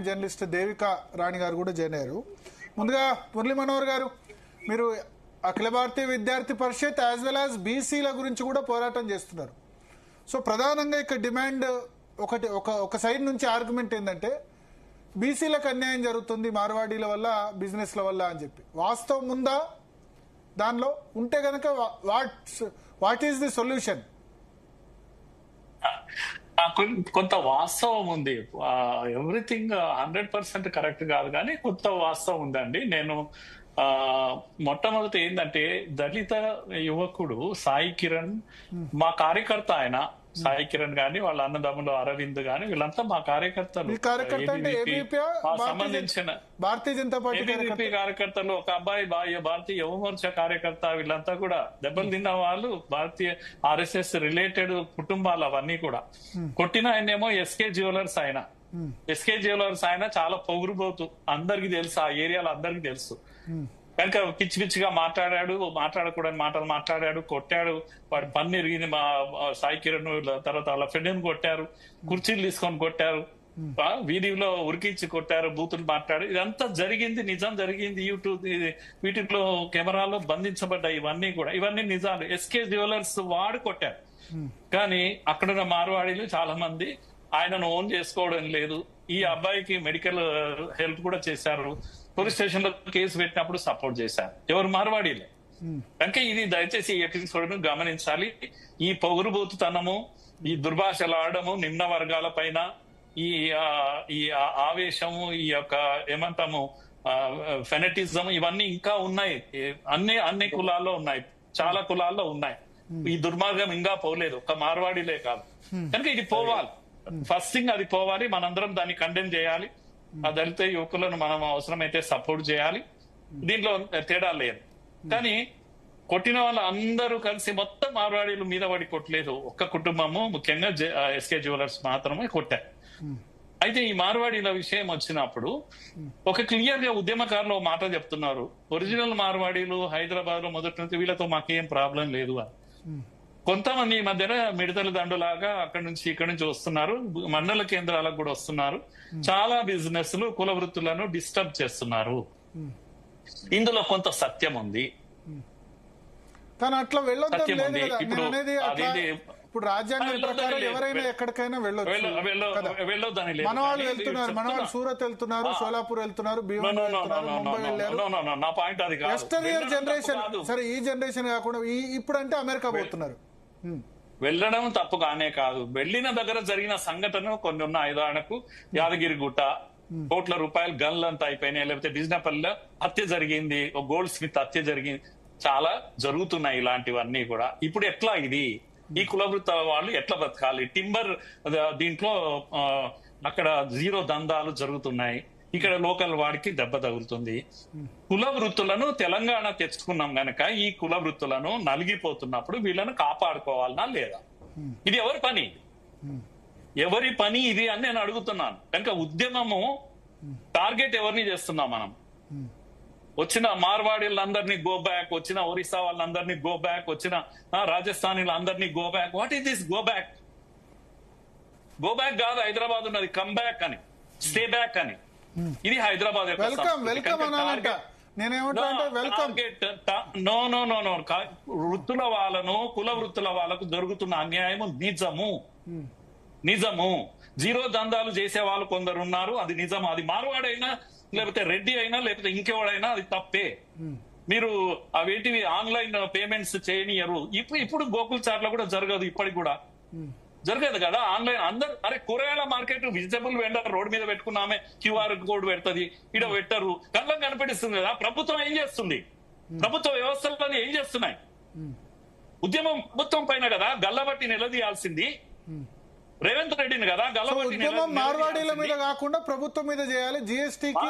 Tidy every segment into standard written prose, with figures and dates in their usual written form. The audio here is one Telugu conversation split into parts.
జర్నలిస్ట్ దేవిక రాణి గారు కూడా జాయిన్ అయ్యారు. ముందుగా మురళీ మనోహర్ గారు, మీరు అఖిల భారతీయ విద్యార్థి పరిషత్ యాజ్ వెల్ యాజ్ బీసీల గురించి కూడా పోరాటం చేస్తున్నారు. సో ప్రధానంగా ఇక్కడ డిమాండ్ ఒక సైడ్ నుంచి ఆర్గ్యుమెంట్ ఏంటంటే బీసీలకు అన్యాయం జరుగుతుంది మార్వాడీల వల్ల, బిజినెస్ల వల్ల అని చెప్పి. వాస్తవం ఉందా దానిలో? ఉంటే కనుక వాట్ ఈస్ ది సొల్యూషన్? కొంత వాస్తవం ఉంది. ఎవ్రీథింగ్ 100% కరెక్ట్ కాదు, కానీ కొంత వాస్తవం ఉందండి. నేను మొట్టమొదటి ఏంటంటే, దళిత యువకుడు సాయి కిరణ్ మా కార్యకర్త. ఆయన సాయి కిరణ్ గాని, వాళ్ళ అన్నదమ్ములు అరవింద్ గాని, వీళ్ళంతా మా కార్యకర్తలు. సంబంధించిన భారతీయ జనతా పార్టీ కార్యకర్తలు. ఒక అబ్బాయి భారతీయ యువ మోర్చా కార్యకర్త. వీళ్ళంతా కూడా దెబ్బలు తిన్న వాళ్ళు, భారతీయ RSS రిలేటెడ్ కుటుంబాలు అవన్నీ కూడా. కొట్టిన ఆయనేమో SK జ్యువెలర్స్. SK జ్యువెలర్స్ ఆయన చాలా పొగురుబోతు, అందరికి తెలుసు, ఆ ఏరియాలో అందరికి తెలుసు. కనుక పిచ్చి పిచ్చిగా మాట్లాడాడు, మాట్లాడకూడని మాటలు మాట్లాడాడు, కొట్టాడు. వాడి పన్ను ఎరిగింది. మా సాయి కిరణ్ తర్వాత వాళ్ళ ఫ్రెండ్ని కొట్టారు, కుర్చీలు తీసుకొని కొట్టారు, వీడియోలో ఉరికించి కొట్టారు, బూతులు మాట్లాడు. ఇదంతా జరిగింది, నిజం జరిగింది. యూట్యూబ్ వీటిలో కెమెరాలో బంధించబడ్డాయి. ఇవన్నీ నిజాలు. SK జ్యువెలర్స్ వాడు కొట్టారు. కానీ అక్కడున్న మార్వాడీలు చాలా మంది ఆయనను ఓన్ చేసుకోవడం లేదు. ఈ అబ్బాయికి మెడికల్ హెల్ప్ కూడా చేశారు. పోలీస్ స్టేషన్ లో కేసు పెట్టినప్పుడు సపోర్ట్ చేశారు. ఎవరు? మార్వాడీలే. కనుక ఇది దయచేసి ఎపిసోడ్ గమనించాలి. ఈ పొగురుబోతుతనము, ఈ దుర్భాషలు ఆడము, నిమ్న వర్గాల పైన ఈ ఆవేశము, ఈ యొక్క ఏమంటాము ఫెనటిజం, ఇవన్నీ ఇంకా ఉన్నాయి. అన్ని కులాల్లో ఉన్నాయి, చాలా కులాల్లో ఉన్నాయి. ఈ దుర్మార్గం ఇంకా పోలేదు, ఒక మార్వాడీలే కాదు. కనుక ఇది పోవాలి. ఫస్ట్ థింగ్ అది పోవాలి. మనందరం దాన్ని కండెమ్ చేయాలి. ఆ దళిత యువకులను మనం అవసరమైతే సపోర్ట్ చేయాలి. దీంట్లో తేడా లేదు. కానీ కొట్టిన వాళ్ళు అందరూ కలిసి మొత్తం మార్వాడీల మీద పడి కొట్టలేదు. ఒక్క కుటుంబము, ముఖ్యంగా SK జ్యువెలర్స్ మాత్రమే కొట్టారు. అయితే ఈ మార్వాడీల విషయం వచ్చినప్పుడు ఒక క్లియర్ గా ఉద్యమకారులు మాట చెప్తున్నారు. ఒరిజినల్ మార్వాడీలు హైదరాబాద్ లో మొదటి నుంచి వీళ్ళతో మాకేం ప్రాబ్లం లేదు అని. కొంతమంది ఈ మధ్యన మిడతల దండులాగా అక్కడి నుంచి ఇక్కడి నుంచి వస్తున్నారు, మండల కేంద్రాలకు కూడా వస్తున్నారు. చాలా బిజినెస్లు, కుల వృత్తులను డిస్టర్బ్ చేస్తున్నారు. ఇందులో కొంత సత్యం ఉంది. సత్యం ఉంది. ఇప్పుడు రాజ్యాంగం ప్రకారం ఎవరైనా ఎక్కడికైనా వెళ్ళొద్దని లేదు. మనవాళ్ళు వెళ్తున్నారు, మనవాళ్ళు సూరత్ వెళ్తున్నారు, సోలాపూర్ వెళ్తున్నారు, భీమవరం వెళ్తున్నారు, ముంబై వెళ్ళారు. నా పాయింట్ అది కాదు. ఎస్టర్నియర్ జనరేషన్, సరే ఈ జనరేషన్ కాకుండా ఇప్పుడు అంటే అమెరికా పోతున్నారు. వెళ్ళడం తప్పు కానే కాదు. వెళ్ళిన దగ్గర జరిగిన సంఘటన కొన్ని ఉన్నాయి. ఉదాహరణకు యాదగిరిగుట్ట కోట్ల రూపాయలు గన్లు అంతా అయిపోయినాయి. లేకపోతే డిజినపల్లిలో హత్య జరిగింది, ఒక గోల్డ్ స్మిత్ హత్య జరిగింది. చాలా జరుగుతున్నాయి ఇలాంటివన్నీ కూడా. ఇప్పుడు ఎట్లా ఈ కులవృత్త వాళ్ళు ఎట్లా బతకాలి? టింబర్ దీంట్లో అక్కడ జీరో దందాలు జరుగుతున్నాయి, ఇక్కడ లోకల్ వాడికి దెబ్బ తగులుతుంది. కుల వృత్తులను తెలంగాణ తెచ్చుకున్నాం గనక ఈ కుల వృత్తులను నలిగిపోతున్నప్పుడు వీళ్ళను కాపాడుకోవాలనా లేదా? ఇది ఎవరి పని ఇది అని నేను అడుగుతున్నాను. కనుక ఉద్యమము టార్గెట్ ఎవరిని చేస్తున్నాం మనం? వచ్చిన మార్వాడీలందరినీ గో బ్యాక్, వచ్చిన ఒరిస్సా వాళ్ళందరినీ గో బ్యాక్, వచ్చిన రాజస్థానీలందరినీ go back. What is this go back? Go back కాదు, హైదరాబాద్ ఉన్నది కమ్ బ్యాక్ అని, స్టే బ్యాక్ అని. ఇది హైదరాబాద్ వృత్తుల వాళ్ళను, కుల వృత్తుల వాళ్ళకు జరుగుతున్న అన్యాయము నిజము. జీరో దందాలు చేసే వాళ్ళు కొందరు ఉన్నారు, అది నిజం. అది మార్వాడైనా, లేకపోతే రెడ్డి అయినా, లేకపోతే ఇంకెవడైనా అది తప్పే. మీరు అవేటివి ఆన్లైన్ పేమెంట్స్ చేయనియరు. ఇప్పుడు గోకుల్ చాట్ లో కూడా జరగదు, ఇప్పటికి కూడా జరగదు కదా ఆన్లైన్. అందరు కూరగాయల మార్కెట్, వెజిటబుల్ వెండర్ రోడ్డు మీద పెట్టుకున్నామే, QR కోడ్ పెడుతుంది, ఇడ పెట్టరు, కళ్ళకు కనిపిస్తుంది కదా. ప్రభుత్వం ఏం చేస్తుంది? ప్రభుత్వ వ్యవస్థలను ఏం చేస్తున్నాయి? ఉద్యమం ప్రభుత్వం పైన కదా గల్లబట్టి నిలదీయాల్సింది. రేవంత్ రెడ్డిని కదా గల్లబట్టి. మార్వాడీల మీద కాకుండా ప్రభుత్వం మీద చేయాలి. GSTకి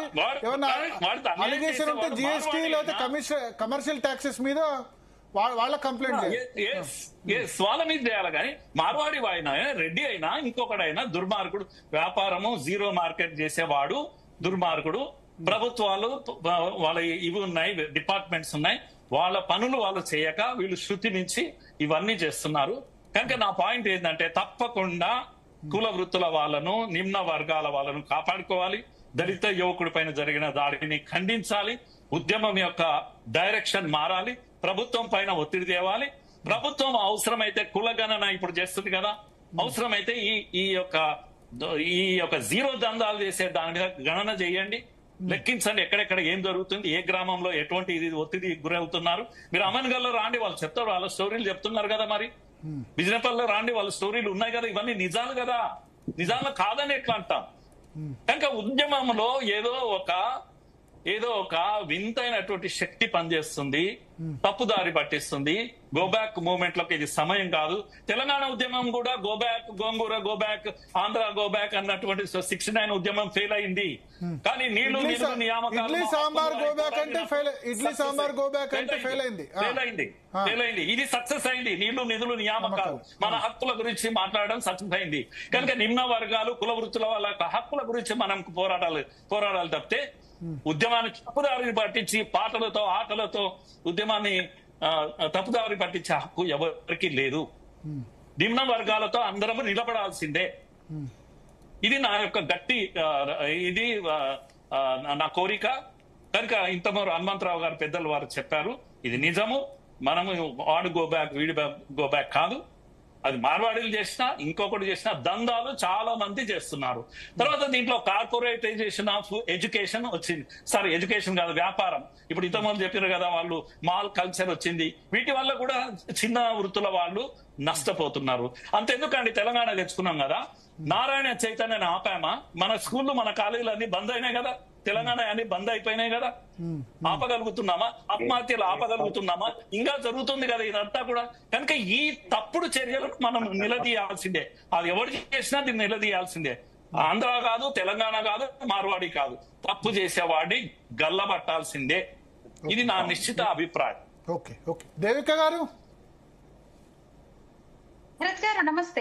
అలిగేషన్ ఉంటే GST లేదా కమర్షియల్ ట్యాక్సెస్ మీద వాళ్ళ కంప్లైంట్ వాళ్ళ మీద చేయాలి. కానీ మార్వాడి అయినా, రెడ్డి అయినా, ఇంకొకడైనా దుర్మార్గుడు. వ్యాపారము జీరో మార్కెట్ చేసేవాడు దుర్మార్గుడు. ప్రభుత్వాలు వాళ్ళ ఇవి ఉన్నాయి, డిపార్ట్మెంట్స్ ఉన్నాయి, వాళ్ళ పనులు వాళ్ళు చేయక వీళ్ళు శృతి నుంచి ఇవన్నీ చేస్తున్నారు. కనుక నా పాయింట్ ఏంటంటే, తప్పకుండా కుల వృత్తుల వాళ్ళను, నిమ్న వర్గాల వాళ్ళను కాపాడుకోవాలి. దళిత యువకుడి పైన జరిగిన దాడిని ఖండించాలి. ఉద్యమం యొక్క డైరెక్షన్ మారాలి. ప్రభుత్వం పైన ఒత్తిడి తేవాలి. ప్రభుత్వం అవసరమైతే కులగణన ఇప్పుడు చేస్తుంది కదా, అవసరమైతే ఈ యొక్క జీరో దందాలు చేసే దాని మీద గణన చేయండి, లెక్కించండి ఎక్కడెక్కడ ఏం జరుగుతుంది, ఏ గ్రామంలో ఎటువంటి ఒత్తిడి గురవుతున్నారు. మీరు అమన్గల్లో రాండి, వాళ్ళు చెప్తారు, వాళ్ళ స్టోరీలు చెప్తున్నారు కదా. మరి బిజినపల్లిలో రాండి, వాళ్ళ స్టోరీలు ఉన్నాయి కదా. ఇవన్నీ నిజాలు కదా, నిజాలు కాదని ఎట్లా అంటాం? కనుక ఉద్యమంలో ఏదో ఒక వింతైనటువంటి శక్తి పనిచేస్తుంది, తప్పుదారి పట్టిస్తుంది. గోబ్యాక్ మూవ్మెంట్ లోకి ఇది సమయం కాదు. తెలంగాణ ఉద్యమం కూడా గోబ్యాక్, గోంగూర గోబ్యాక్, ఆంధ్ర గోబ్యాక్ అన్నటువంటి 69 ఉద్యమం ఫెయిల్ అయింది. కానీ నీళ్లు నియామకాలు ఇడ్లీ సాంబార్ గోబ్యాక్ అంటే ఫెయిల్ అయింది. ఇది సక్సెస్ అయింది. నీళ్లు నిధులు నియామకాలు, మన హక్కుల గురించి మాట్లాడడం సక్సెస్ అయింది. కనుక నిమ్న వర్గాలు, కుల వృత్తుల వాళ్ళ హక్కుల గురించి మనం పోరాడాలి తప్పితే ఉద్యమాన్ని తప్పుదారి పట్టించి పాటలతో ఆటలతో ఉద్యమాన్ని తప్పుదారి పట్టించే హక్కు ఎవరికి లేదు. నిమ్న వర్గాలతో అందరము నిలబడాల్సిందే. ఇది నా యొక్క నా కోరిక. కనుక ఇంతమూరు హనుమంతరావు గారు పెద్దలు వారు చెప్పారు, ఇది నిజము. మనము వాడు గోబ్యాక్ వీడి గోబ్యాక్ కాదు. అది మార్వాడీలు చేసినా ఇంకొకటి చేసినా దందాలు చాలా మంది చేస్తున్నారు. తర్వాత దీంట్లో కార్పొరేటైజేషన్ ఆఫ్ ఎడ్యుకేషన్ వచ్చింది. సారీ, ఎడ్యుకేషన్ కాదు, వ్యాపారం. ఇప్పుడు ఇంతమంది చెప్పారు కదా, వాళ్ళు మాల్ కల్చర్ వచ్చింది. వీటి వల్ల కూడా చిన్న వృత్తుల వాళ్ళు నష్టపోతున్నారు. అంతెందుకండి, తెలంగాణ తెచ్చుకున్నాం కదా, నారాయణ చైతన్యని ఆపామా? మన స్కూళ్ళు మన కాలేజీలు అన్ని బంద్ అయినాయి కదా, తెలంగాణ అన్ని బంద్ అయిపోయినాయి కదా. ఆపగలుగుతున్నామా? ఆత్మహత్యలు ఆపగలుగుతున్నామా? ఇంకా జరుగుతుంది కదా ఇదంతా కూడా. కనుక ఈ తప్పుడు చర్యలను మనం నిలదీయాల్సిందే. అది ఎవరు చేసినా దీన్ని నిలదీయాల్సిందే. ఆంధ్ర కాదు, తెలంగాణ కాదు, మార్వాడి కాదు, తప్పు చేసేవాడిని గల్లబట్టాల్సిందే. ఇది నా నిశ్చిత అభిప్రాయం. ఓకే, దేవిక గారు. భరత్ గారు నమస్తే.